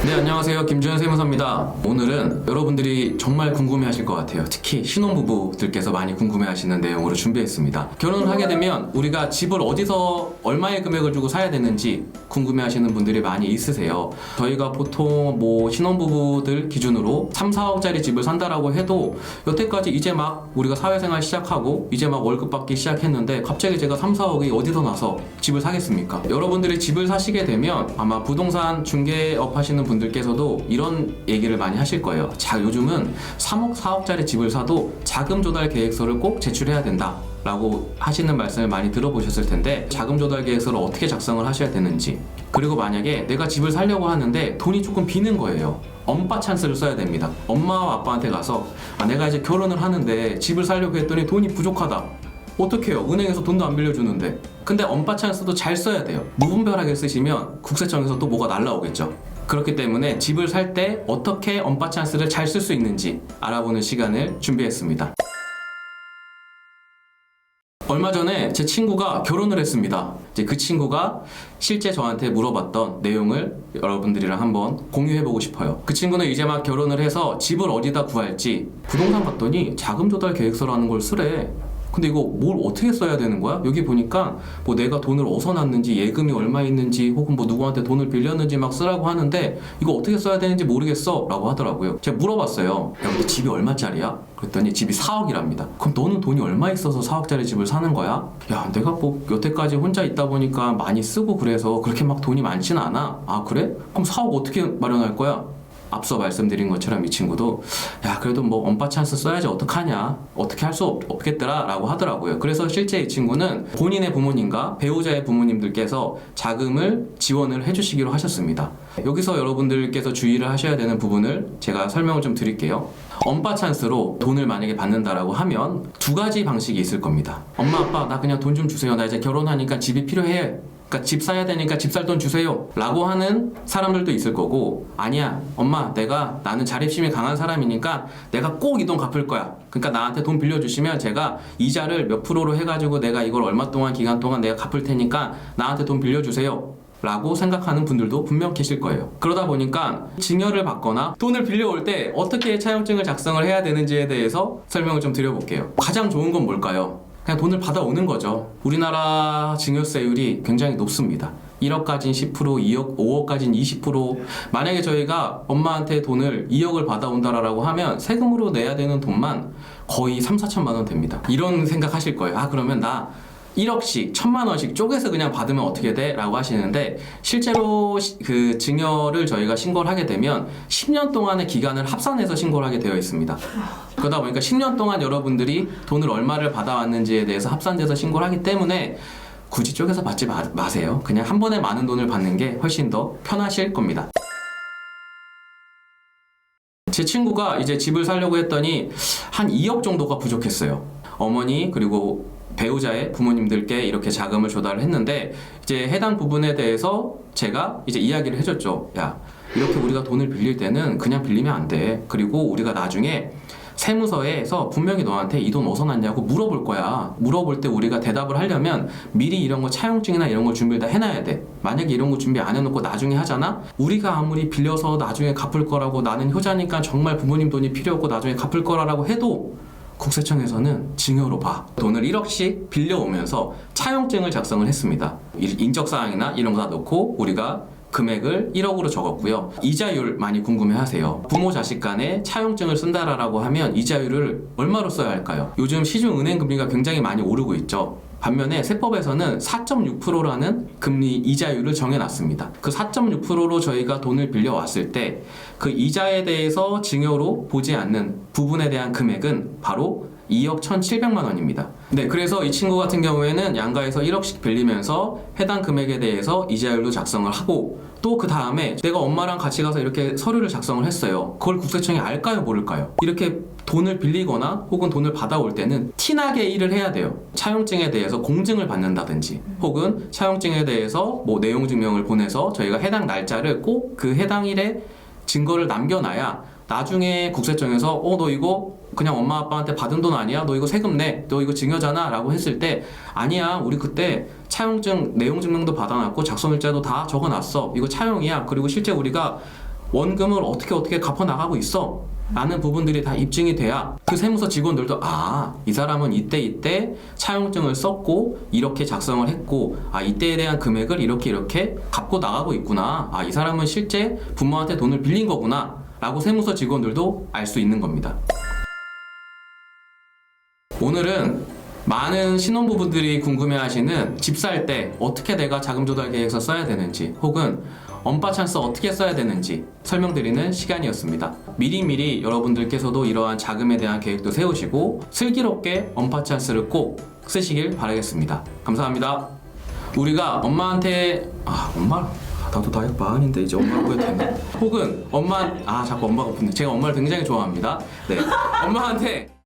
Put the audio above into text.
네, 안녕하세요. 김주현 세무사입니다. 오늘은 여러분들이 정말 궁금해하실 것 같아요. 특히 신혼부부들께서 많이 궁금해하시는 내용으로 준비했습니다. 결혼을 하게 되면 우리가 집을 어디서 얼마의 금액을 주고 사야 되는지 궁금해하시는 분들이 많이 있으세요. 저희가 보통 신혼부부들 기준으로 3, 4억짜리 집을 산다라고 해도 여태까지 이제 막 우리가 사회생활 시작하고 이제 막 월급 받기 시작했는데 갑자기 제가 3, 4억이 어디서 나서 집을 사겠습니까? 여러분들이 집을 사시게 되면 아마 부동산 중개업 하시는 분들께서도 이런 얘기를 많이 하실 거예요. 자, 요즘은 3억, 4억짜리 집을 사도 자금 조달 계획서를 꼭 제출해야 된다 라고 하시는 말씀을 많이 들어보셨을 텐데, 자금 조달 계획서를 어떻게 작성을 하셔야 되는지, 그리고 만약에 내가 집을 사려고 하는데 돈이 조금 비는 거예요. 엄빠 찬스를 써야 됩니다. 엄마와 아빠한테 가서 내가 이제 결혼을 하는데 집을 사려고 했더니 돈이 부족하다. 어떡해요? 은행에서 돈도 안 빌려주는데. 근데 엄빠 찬스도 잘 써야 돼요. 무분별하게 쓰시면 국세청에서 또 뭐가 날라오겠죠. 그렇기 때문에 집을 살 때 어떻게 엄빠 찬스를 잘 쓸 수 있는지 알아보는 시간을 준비했습니다. 얼마 전에 제 친구가 결혼을 했습니다. 이제 그 친구가 실제 저한테 물어봤던 내용을 여러분들이랑 한번 공유해보고 싶어요. 그 친구는 이제 막 결혼을 해서 집을 어디다 구할지 부동산 봤더니 자금 조달 계획서라는 걸 쓰래. 근데 이거 뭘 어떻게 써야 되는 거야? 여기 보니까 내가 돈을 어디서 났는지, 예금이 얼마 있는지, 혹은 누구한테 돈을 빌렸는지 막 쓰라고 하는데 이거 어떻게 써야 되는지 모르겠어 라고 하더라고요. 제가 물어봤어요. 야, 너 집이 얼마짜리야? 그랬더니 집이 4억이랍니다. 그럼 너는 돈이 얼마 있어서 4억짜리 집을 사는 거야? 야, 내가 여태까지 혼자 있다 보니까 많이 쓰고 그래서 그렇게 막 돈이 많지는 않아. 아, 그래? 그럼 4억 어떻게 마련할 거야? 앞서 말씀드린 것처럼 이 친구도 그래도 엄빠 찬스 써야지 어떡하냐, 어떻게 할 수 없겠더라 라고 하더라고요. 그래서 실제 이 친구는 본인의 부모님과 배우자의 부모님들께서 자금을 지원을 해주시기로 하셨습니다. 여기서 여러분들께서 주의를 하셔야 되는 부분을 제가 설명을 좀 드릴게요. 엄빠 찬스로 돈을 만약에 받는다라고 하면 두 가지 방식이 있을 겁니다. 엄마 아빠 나 그냥 돈 좀 주세요, 나 이제 결혼하니까 집이 필요해, 그러니까 집 사야 되니까 집 살 돈 주세요 라고 하는 사람들도 있을 거고, 아니야 엄마 나는 자립심이 강한 사람이니까 내가 꼭 이 돈 갚을 거야, 그러니까 나한테 돈 빌려주시면 제가 이자를 몇 프로로 해가지고 내가 이걸 얼마 동안 기간 동안 내가 갚을 테니까 나한테 돈 빌려주세요 라고 생각하는 분들도 분명 계실 거예요. 그러다 보니까 증여를 받거나 돈을 빌려올 때 어떻게 차용증을 작성을 해야 되는지에 대해서 설명을 좀 드려볼게요. 가장 좋은 건 뭘까요? 그냥 돈을 받아오는 거죠. 우리나라 증여세율이 굉장히 높습니다. 1억까지는 10%, 2억, 5억까지는 20%. 만약에 저희가 엄마한테 돈을 2억을 받아온다라고 하면 세금으로 내야 되는 돈만 거의 3, 4천만 원 됩니다. 이런 생각 하실 거예요. 그러면 나 1억씩 1,000만 원씩 쪼개서 그냥 받으면 어떻게 돼? 라고 하시는데, 실제로 그 증여를 저희가 신고를 하게 되면 10년 동안의 기간을 합산해서 신고를 하게 되어 있습니다. 그러다 보니까 10년 동안 여러분들이 돈을 얼마를 받아왔는지에 대해서 합산돼서 신고를 하기 때문에 굳이 쪼개서 받지 마세요. 그냥 한 번에 많은 돈을 받는 게 훨씬 더 편하실 겁니다. 제 친구가 이제 집을 사려고 했더니 한 2억 정도가 부족했어요. 어머니 그리고 배우자의 부모님들께 이렇게 자금을 조달을 했는데, 이제 해당 부분에 대해서 제가 이제 이야기를 해줬죠. 야, 이렇게 우리가 돈을 빌릴 때는 그냥 빌리면 안 돼. 그리고 우리가 나중에 세무서에서 분명히 너한테 이 돈 어디서 났냐고 물어볼 거야. 물어볼 때 우리가 대답을 하려면 미리 이런 거 차용증이나 이런 걸 준비를 다 해놔야 돼. 만약에 이런 거 준비 안 해놓고 나중에 하잖아? 우리가 아무리 빌려서 나중에 갚을 거라고, 나는 효자니까 정말 부모님 돈이 필요 없고 나중에 갚을 거라고 해도 국세청에서는 증여로 봐. 돈을 1억씩 빌려오면서 차용증을 작성을 했습니다. 인적사항이나 이런 거 다 넣고 우리가 금액을 1억으로 적었고요. 이자율 많이 궁금해하세요. 부모 자식 간에 차용증을 쓴다라고 하면 이자율을 얼마로 써야 할까요? 요즘 시중 은행 금리가 굉장히 많이 오르고 있죠. 반면에 세법에서는 4.6%라는 금리 이자율을 정해놨습니다. 그 4.6%로 저희가 돈을 빌려왔을 때 그 이자에 대해서 증여로 보지 않는 부분에 대한 금액은 바로 2억 1,700만 원입니다. 네, 그래서 이 친구 같은 경우에는 양가에서 1억씩 빌리면서 해당 금액에 대해서 이자율도 작성을 하고, 또 그 다음에 내가 엄마랑 같이 가서 이렇게 서류를 작성을 했어요. 그걸 국세청이 알까요, 모를까요? 이렇게 돈을 빌리거나 혹은 돈을 받아올 때는 티나게 일을 해야 돼요. 차용증에 대해서 공증을 받는다든지, 혹은 차용증에 대해서 내용 증명을 보내서 저희가 해당 날짜를 꼭 그 해당 일에 증거를 남겨놔야 나중에 국세청에서 너 이거 그냥 엄마 아빠한테 받은 돈 아니야? 너 이거 세금 내? 너 이거 증여잖아? 라고 했을 때, 아니야, 우리 그때 차용증 내용 증명도 받아놨고 작성일자도 다 적어놨어, 이거 차용이야. 그리고 실제 우리가 원금을 어떻게 갚아 나가고 있어 라는 부분들이 다 입증이 돼야 그 세무서 직원들도 이 사람은 이때 차용증을 썼고 이렇게 작성을 했고 이때에 대한 금액을 이렇게 갚고 나가고 있구나, 이 사람은 실제 부모한테 돈을 빌린 거구나 라고 세무서 직원들도 알 수 있는 겁니다. 오늘은 많은 신혼부부들이 궁금해하시는 집 살 때 어떻게 내가 자금 조달 계획서 써야 되는지, 혹은 언파 찬스 어떻게 써야 되는지 설명드리는 시간이었습니다. 미리미리 여러분들께서도 이러한 자금에 대한 계획도 세우시고 슬기롭게 언파 찬스를 꼭 쓰시길 바라겠습니다. 감사합니다. 우리가 엄마한테 나도 나이 마흔인데 이제 엄마라고 해도 되나? 혹은 자꾸 엄마가 붙네. 제가 엄마를 굉장히 좋아합니다. 네, 엄마한테